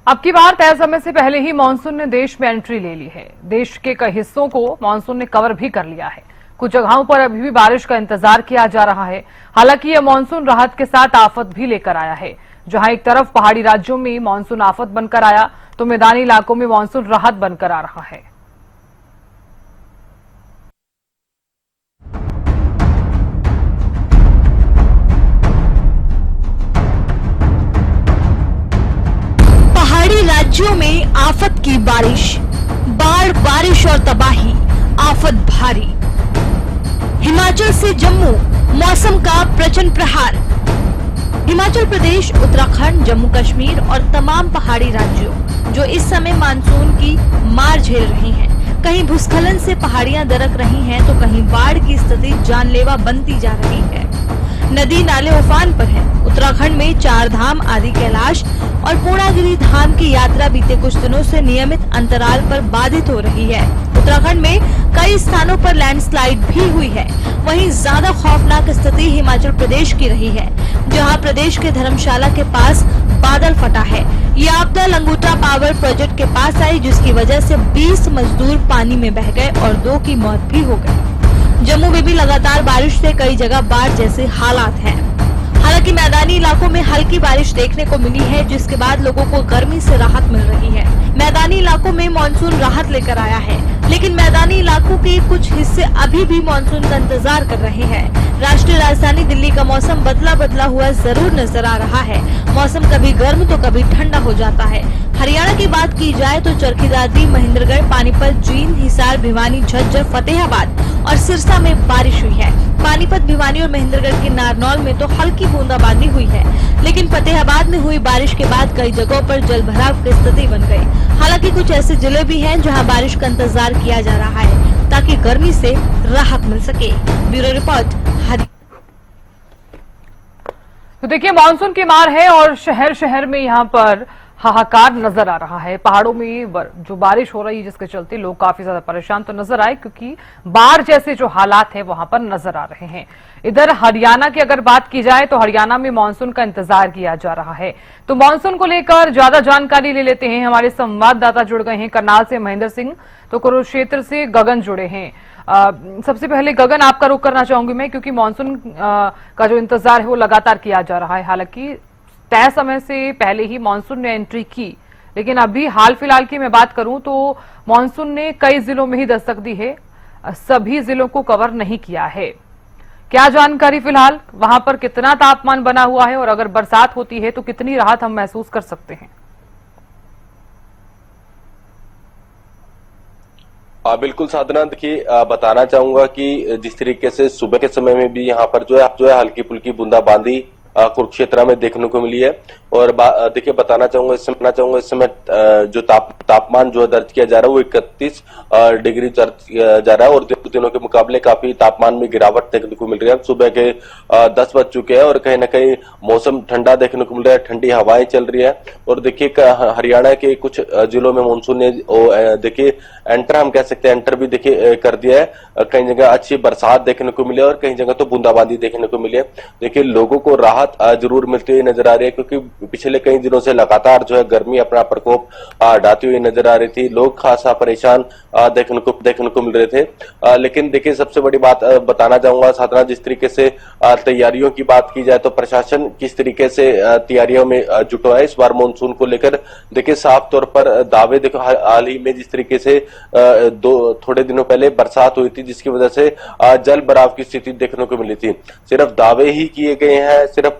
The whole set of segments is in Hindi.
अब की बार तय समय से पहले ही मानसून ने देश में एंट्री ले ली है। देश के कई हिस्सों को मानसून ने कवर भी कर लिया है। कुछ जगहों पर अभी भी बारिश का इंतजार किया जा रहा है। हालांकि यह मानसून राहत के साथ आफत भी लेकर आया है। जहां एक तरफ पहाड़ी राज्यों में मानसून आफत बनकर आया, तो मैदानी इलाकों में मानसून राहत बनकर आ रहा है। राज्यों में आफत की बारिश, बाढ़, बारिश और तबाही, आफत भारी। हिमाचल से जम्मू, मौसम का प्रचंड प्रहार। हिमाचल प्रदेश, उत्तराखंड, जम्मू कश्मीर और तमाम पहाड़ी राज्यों जो इस समय मानसून की मार झेल रही हैं। कहीं भूस्खलन से पहाड़ियां दरक रही हैं, तो कहीं बाढ़ की स्थिति जानलेवा बनती जा रही है। नदी नाले उफान पर हैं। उत्तराखंड में चार धाम, आदि कैलाश और पूर्णागिरि धाम की यात्रा बीते कुछ दिनों से नियमित अंतराल पर बाधित हो रही है। उत्तराखंड में कई स्थानों पर लैंडस्लाइड भी हुई है। वहीं ज्यादा खौफनाक स्थिति हिमाचल प्रदेश की रही है, जहां प्रदेश के धर्मशाला के पास बादल फटा है। ये आपदा लंगोटा पावर प्रोजेक्ट के पास आई, जिसकी वजह से 20 मजदूर पानी में बह गए और 2 की मौत भी हो गई। जम्मू में भी लगातार बारिश से कई जगह बाढ़ जैसे हालात हैं। हालांकि मैदानी इलाकों में हल्की बारिश देखने को मिली है, जिसके बाद लोगों को गर्मी से राहत मिल रही है। मैदानी इलाकों में मानसून राहत लेकर आया है, लेकिन मैदानी इलाकों के कुछ हिस्से अभी भी मानसून का इंतजार कर रहे हैं। राष्ट्रीय राजधानी दिल्ली का मौसम बदला बदला हुआ जरूर नजर आ रहा है। मौसम कभी गर्म तो कभी ठंडा हो जाता है। हरियाणा की बात की जाए तो चरखी दादरी, महेंद्रगढ़, पानीपत, जींद, हिसार, भिवानी, झज्जर, फतेहाबाद और सिरसा में बारिश हुई है। पानीपत, भिवानी और महेंद्रगढ़ के नारनौल में तो हल्की बूंदाबांदी हुई है, लेकिन फतेहाबाद में हुई बारिश के बाद कई जगहों पर जलभराव की स्थिति बन गई। हालांकि कुछ ऐसे जिले भी हैं जहां बारिश का इंतजार किया जा रहा है, ताकि गर्मी से राहत मिल सके। Bureau report. तो देखिए, मानसून की मार है और शहर शहर में यहाँ पर हाहाकार नजर आ रहा है। पहाड़ों में जो बारिश हो रही है, जिसके चलते लोग काफी ज्यादा परेशान तो नजर आए, क्योंकि बाढ़ जैसे जो हालात है वहां पर नजर आ रहे हैं। इधर हरियाणा की अगर बात की जाए तो हरियाणा में मानसून का इंतजार किया जा रहा है। तो मानसून को लेकर ज्यादा जानकारी ले लेते हैं। हमारे संवाददाता जुड़ गए हैं करनाल से महेंद्र सिंह, तो कुरुक्षेत्र से गगन जुड़े हैं। सबसे पहले गगन, आपका रुख करना चाहूंगी मैं, क्योंकि मानसून का जो इंतजार है वो लगातार किया जा रहा है। हालांकि तय समय से पहले ही मानसून ने एंट्री की, लेकिन अभी हाल फिलहाल की मैं बात करूं तो मानसून ने कई जिलों में ही दस्तक दी है, सभी जिलों को कवर नहीं किया है। क्या जानकारी फिलहाल, वहां पर कितना तापमान बना हुआ है और अगर बरसात होती है तो कितनी राहत हम महसूस कर सकते हैं? बिल्कुल साधना, देखिए बताना चाहूंगा कि जिस तरीके से सुबह के समय में भी यहाँ पर जो है हल्की फुल्की बूंदाबांदी कुरुक्षेत्र में देखने को मिली है। और देखिए बताना चाहूंगा इस समय जो तापमान जो दर्ज किया जा रहा है वो 31 डिग्री दर्ज किया जा रहा है, और दिनों के मुकाबले काफी तापमान में गिरावट देखने को मिल रही है। सुबह के 10 बज चुके हैं और कहीं ना कहीं मौसम ठंडा देखने को मिल रहा है, ठंडी हवाएं चल रही है। और देखिए हरियाणा के कुछ जिलों में मानसून ने देखिए एंटर, हम कह सकते हैं एंटर भी देखिए कर दिया है। कई जगह अच्छी बरसात देखने को मिली है और कई जगह तो बूंदाबांदी देखने को मिली है। देखिए लोगों को राहत जरूर मिलती हुई नजर आ रही है, क्योंकि पिछले कई दिनों से लगातार जो है गर्मी अपना प्रकोप ढाती हुई नजर आ रही थी। लोग खासा परेशान देखने को मिल रहे थे। लेकिन देखिए सबसे बड़ी बात बताना चाहूंगा साधना, जिस तरीके से तैयारियों की बात की जाए तो प्रशासन किस तरीके से तैयारियों में जुटा है इस बार मानसून को लेकर। देखिए साफ तौर पर दावे, देखो हाल ही में जिस तरीके से थोड़े दिनों पहले बरसात हुई थी, जिसकी वजह से जल भराव की स्थिति देखने को मिली थी। सिर्फ दावे ही किए गए हैं, सिर्फ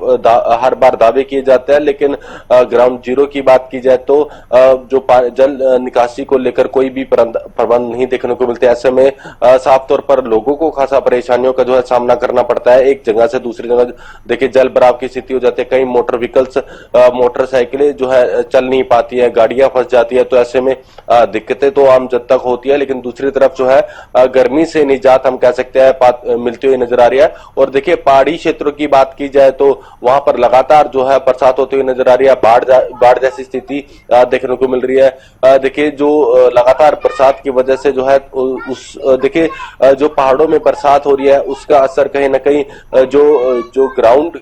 हर बार दावे किए जाते हैं, लेकिन ग्राउंड जीरो की बात की जाए तो जो जल निकासी को लेकर कोई भी प्रबंध नहीं देखने को मिलते। ऐसे में साफ तौर पर लोगों को खासा परेशानियों का जो है सामना करना पड़ता है। एक जगह से दूसरी जगह देखिए जल भराव की स्थिति हो जाती है। कई मोटर व्हीकल्स, मोटरसाइकिलें जो है चल नहीं पाती है, गाड़ियां फंस जाती है। तो ऐसे में दिक्कतें तो आम जन तक होती है, लेकिन दूसरी तरफ जो है गर्मी से निजात हम कह सकते हैं मिलती हुई नजर आ रही है। और देखिए पहाड़ी क्षेत्रों की बात की जाए तो वहां पर लगातार जो है बरसात होती हुई नजर आ रही है। बाढ़ जैसी स्थिति देखने को मिल रही है। देखिए जो लगातार बरसात की वजह से जो है देखिए जो पहाड़ों में बरसात हो रही है उसका असर कहीं ना कहीं जो ग्राउंड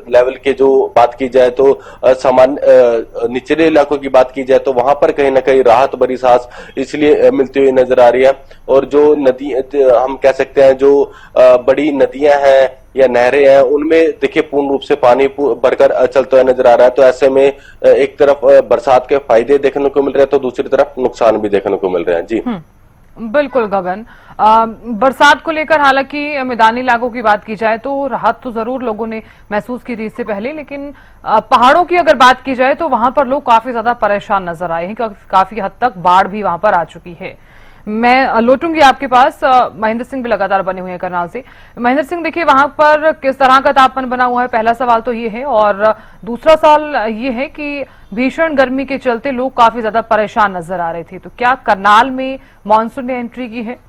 लेवल के जो बात की जाए तो सामान्य निचले इलाकों की बात की जाए तो वहां पर कहीं ना कहीं राहत भरी सांस इसलिए मिलती हुई नजर आ रही है। और जो नदी हम कह सकते हैं जो बड़ी नदियां हैं या नहरें हैं उनमें देखिए पूर्ण रूप से पानी भरकर चलता हुआ नजर आ रहा है। तो ऐसे में एक तरफ बरसात के फायदे देखने को मिल रहे हैं तो दूसरी तरफ नुकसान भी देखने को मिल रहे हैं। जी बिल्कुल गगन, बरसात को लेकर हालांकि मैदानी इलाकों की बात की जाए तो राहत तो जरूर लोगों ने महसूस की थी इससे पहले, लेकिन पहाड़ों की अगर बात की जाए तो वहां पर लोग काफी ज्यादा परेशान नजर आए हैं, काफी हद तक बाढ़ भी वहां पर आ चुकी है। मैं लौटूंगी आपके पास, महेंद्र सिंह भी लगातार बने हुए हैं करनाल से। महेंद्र सिंह, देखिए वहां पर किस तरह का तापमान बना हुआ है, पहला सवाल तो ये है, और दूसरा सवाल ये है कि भीषण गर्मी के चलते लोग काफी ज्यादा परेशान नजर आ रहे थे, तो क्या करनाल में मानसून ने एंट्री की है?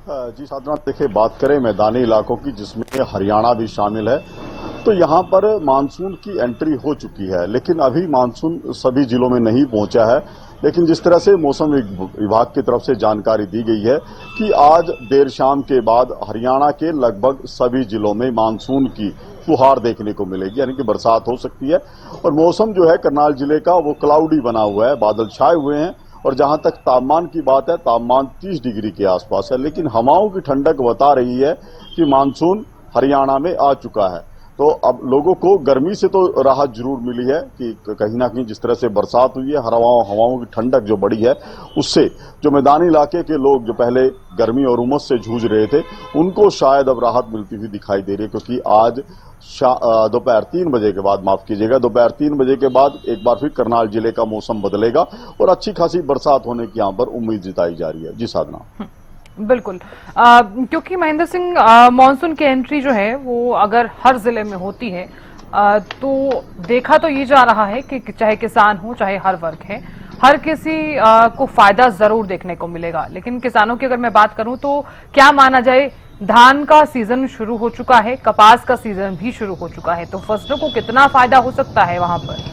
जी साधना, देखिए बात करें मैदानी इलाकों की जिसमें हरियाणा भी शामिल है तो यहां पर मानसून की एंट्री हो चुकी है, लेकिन अभी मानसून सभी जिलों में नहीं पहुंचा है। लेकिन जिस तरह से मौसम विभाग की तरफ से जानकारी दी गई है कि आज देर शाम के बाद हरियाणा के लगभग सभी जिलों में मानसून की फुहार देखने को मिलेगी, यानी कि बरसात हो सकती है। और मौसम जो है करनाल जिले का वो क्लाउडी बना हुआ है, बादल छाए हुए हैं। और जहां तक तापमान की बात है, तापमान 30 डिग्री के आसपास है, लेकिन हवाओं की ठंडक बता रही है कि मानसून हरियाणा में आ चुका है। तो अब लोगों को गर्मी से तो राहत जरूर मिली है कि कहीं ना कहीं जिस तरह से बरसात हुई है, हवाओं की ठंडक जो बढ़ी है, उससे जो मैदानी इलाके के लोग जो पहले गर्मी और उमस से जूझ रहे थे उनको शायद अब राहत मिलती हुई दिखाई दे रही है। क्योंकि आज दोपहर 3 बजे के बाद, माफ कीजिएगा, दोपहर 3 बजे के बाद एक बार फिर करनाल जिले का मौसम बदलेगा और अच्छी खासी बरसात होने की यहाँ पर उम्मीद जताई जा रही है। जी साधना, बिल्कुल, क्योंकि महेंद्र सिंह, मानसून की एंट्री जो है वो अगर हर जिले में होती है तो देखा तो ये जा रहा है कि चाहे किसान हो चाहे हर वर्ग है, हर किसी को फायदा जरूर देखने को मिलेगा। लेकिन किसानों की अगर मैं बात करूं तो क्या माना जाए, धान का सीजन शुरू हो चुका है, कपास का सीजन भी शुरू हो चुका है, तो फसलों को कितना फायदा हो सकता है वहां पर?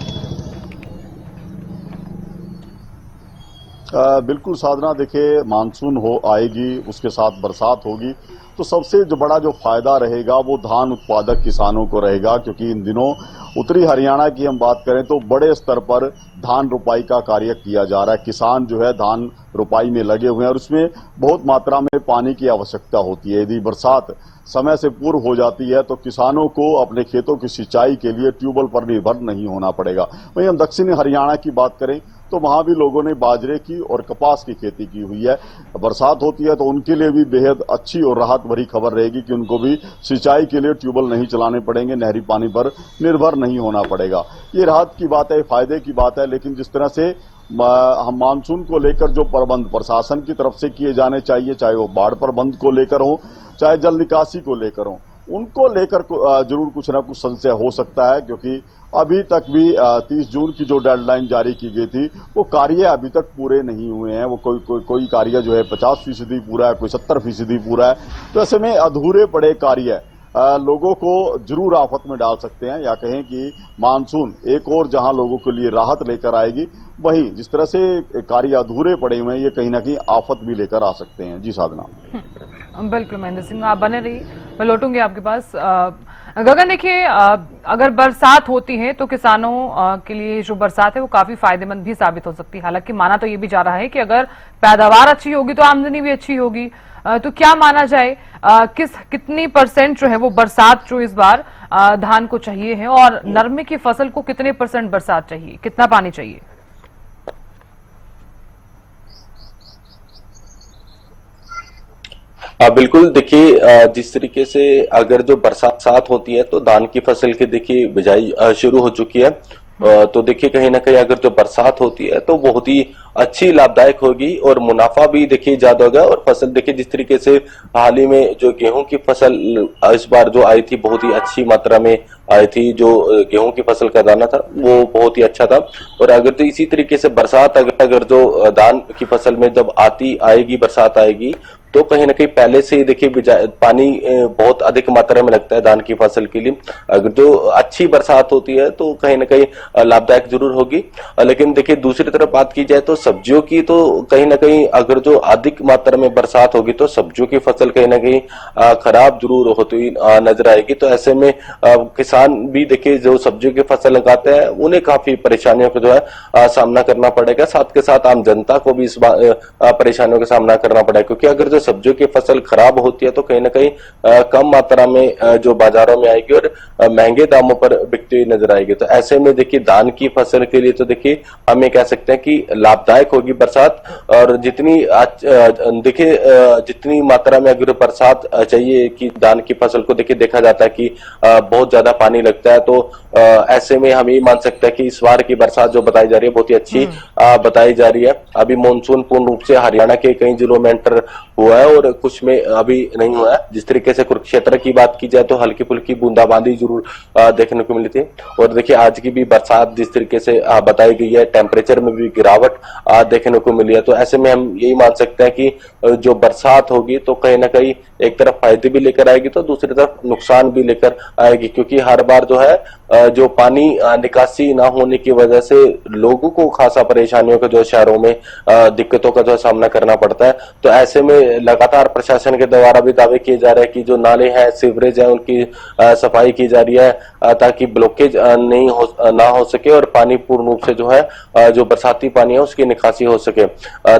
बिल्कुल साधना, देखिए मानसून आएगी, उसके साथ बरसात होगी तो सबसे जो बड़ा जो फायदा रहेगा वो धान उत्पादक किसानों को रहेगा। क्योंकि इन दिनों उत्तरी हरियाणा की हम बात करें तो बड़े स्तर पर धान रोपाई का कार्य किया जा रहा है। किसान जो है धान रोपाई में लगे हुए हैं और उसमें बहुत मात्रा में पानी की आवश्यकता होती है। यदि बरसात समय से पूर्व हो जाती है तो किसानों को अपने खेतों की सिंचाई के लिए ट्यूबवेल पर निर्भर नहीं होना पड़ेगा। वहीं हम दक्षिणी हरियाणा की बात करें तो वहां भी लोगों ने बाजरे की और कपास की खेती की हुई है। बरसात होती है तो उनके लिए भी बेहद अच्छी और राहत भरी खबर रहेगी कि उनको भी सिंचाई के लिए ट्यूबवेल नहीं चलाने पड़ेंगे, नहरी पानी पर निर्भर नहीं होना पड़ेगा। ये राहत की बात है, फायदे की बात है। लेकिन जिस तरह से हम मानसून को लेकर जो प्रबंध प्रशासन की तरफ से किए जाने चाहिए, चाहे वो बाढ़ प्रबंध को लेकर हो चाहे जल निकासी को लेकर हो, उनको लेकर जरूर कुछ ना कुछ संशय हो सकता है। क्योंकि अभी तक भी 30 जून की जो डेडलाइन जारी की गई थी वो कार्य अभी तक पूरे नहीं हुए हैं। वो कोई कार्य जो है 50% पूरा है, कोई 70% पूरा है। तो ऐसे में अधूरे पड़े कार्य लोगों को जरूर आफत में डाल सकते हैं, या कहें कि मानसून एक और जहां लोगों के लिए राहत लेकर आएगी, वहीं जिस तरह से कार्य अधूरे पड़े हुए हैं ये कहीं ना कहीं आफत भी लेकर आ सकते हैं। जी साधना, बिल्कुल महेंद्र सिंह, आप बने रहिए, मैं लौटूंगी आपके पास। गगन, देखिए अगर बरसात होती है तो किसानों के लिए जो बरसात है वो काफी फायदेमंद भी साबित हो सकती है। हालांकि माना तो ये भी जा रहा है कि अगर पैदावार अच्छी होगी तो आमदनी भी अच्छी होगी। तो क्या माना जाए, कितनी % जो है वो बरसात जो इस बार धान को चाहिए है, और नरमे की फसल को कितने % बरसात चाहिए, कितना पानी चाहिए? बिल्कुल, देखिए जिस तरीके से अगर जो बरसात होती है तो धान की फसल की देखिए बिजाई शुरू हो चुकी है। तो देखिए कहीं ना कहीं अगर जो बरसात होती है तो बहुत ही अच्छी लाभदायक होगी और मुनाफा भी देखिए ज्यादा होगा। और फसल देखिए जिस तरीके से हाल ही में जो गेहूं की फसल इस बार जो आई थी बहुत ही अच्छी मात्रा में आई थी, जो गेहूं की फसल का दाना था वो बहुत ही अच्छा था। और अगर तो इसी तरीके से बरसात अगर जो धान की फसल में जब आएगी बरसात आएगी तो कहीं ना कहीं पहले से ही देखिए पानी बहुत अधिक मात्रा में लगता है धान की फसल के लिए। अगर जो अच्छी बरसात होती है तो कहीं ना कहीं लाभदायक जरूर होगी। लेकिन देखिए दूसरी तरफ बात की जाए तो सब्जियों की, तो कहीं ना कहीं अगर जो अधिक मात्रा में बरसात होगी तो सब्जियों की फसल कहीं ना कहीं खराब जरूर होती हुई नजर आएगी। तो ऐसे में किसान भी देखिए जो सब्जियों की फसल लगाते हैं उन्हें काफी परेशानियों का जो है सामना करना पड़ेगा। साथ के साथ आम जनता को भी इस परेशानियों का सामना करना पड़ेगा, क्योंकि अगर जो सब्जियों की फसल खराब होती है तो कहीं ना कहीं कम मात्रा में जो बाजारों में आएगी और महंगे दामों पर बिकती हुई नजर आएगी। तो ऐसे में देखिए धान की फसल के लिए तो देखिए हम ये कह सकते हैं कि लाभदायक होगी बरसात। और जितनी देखिए जितनी मात्रा में अगर बरसात चाहिए कि धान की फसल को देखिए देखा जाता है कि बहुत ज्यादा पानी लगता है, तो ऐसे में हम ये मान सकते हैं कि इस बार की बरसात जो बताई जा रही है बहुत ही अच्छी बताई जा रही है। अभी मानसून पूर्ण रूप से हरियाणा के कई जिलों में एंटर हुआ है और कुछ में अभी नहीं हुआ है। जिस तरीके से कुरुक्षेत्र की बात की जाए तो हल्की फुल्की बूंदाबांदी जरूर देखने को मिली थी। और देखिए आज की भी बरसात जिस तरीके से बताई गई है, टेम्परेचर में भी गिरावट देखने को मिली है। तो ऐसे में हम यही मान सकते हैं कि जो बरसात होगी तो कहीं ना कहीं एक तरफ फायदे भी लेकर आएगी तो दूसरी तरफ नुकसान भी लेकर आएगी, क्योंकि हर बार जो है जो पानी निकासी ना होने की वजह से लोगों को खासा परेशानियों का जो शहरों में दिक्कतों का जो सामना करना पड़ता है। तो ऐसे में लगातार प्रशासन के द्वारा भी दावे किए जा रहे हैं कि जो नाले हैं, सीवरेज है, उनकी सफाई की जा रही है ताकि ब्लॉकेज ना हो सके और पानी पूर्ण रूप से जो है जो बरसाती पानी है उसकी निकासी हो सके।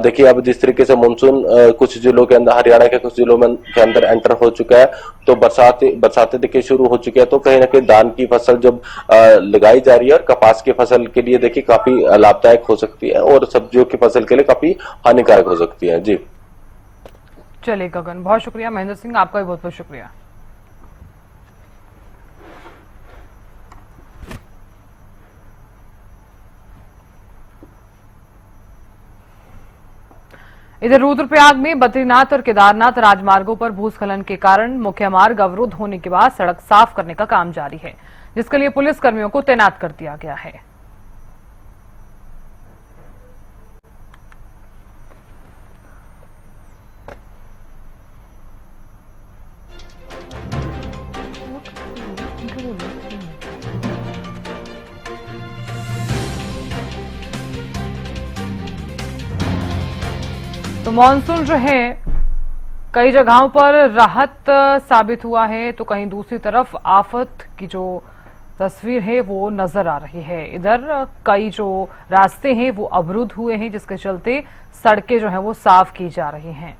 देखिए अब जिस तरीके से मानसून कुछ जिलों के अंदर, हरियाणा के कुछ जिलों के अंदर एंटर हो चुका है, तो बरसातें देखिए शुरू हो चुकी है। तो कहीं ना कहीं धान की फसल जब लगाई जा रही है और कपास की फसल के लिए देखिए काफी लाभदायक हो सकती है और सब्जियों की फसल के लिए काफी हानिकारक हो सकती है। जी चलिए गगन, बहुत शुक्रिया। महेंद्र सिंह, आपका भी बहुत बहुत शुक्रिया। इधर रुद्रप्रयाग में बद्रीनाथ और केदारनाथ राजमार्गों पर भूस्खलन के कारण मुख्य मार्ग अवरुद्ध होने के बाद सड़क साफ करने का काम जारी है, जिसके लिए पुलिस कर्मियों को तैनात कर दिया गया है। तो मॉनसून जो है कई जगहों पर राहत साबित हुआ है, तो कहीं दूसरी तरफ आफत की जो तस्वीर है वो नजर आ रही है। इधर कई जो रास्ते हैं वो अवरुद्ध हुए हैं, जिसके चलते सड़कें जो है वो साफ की जा रही हैं।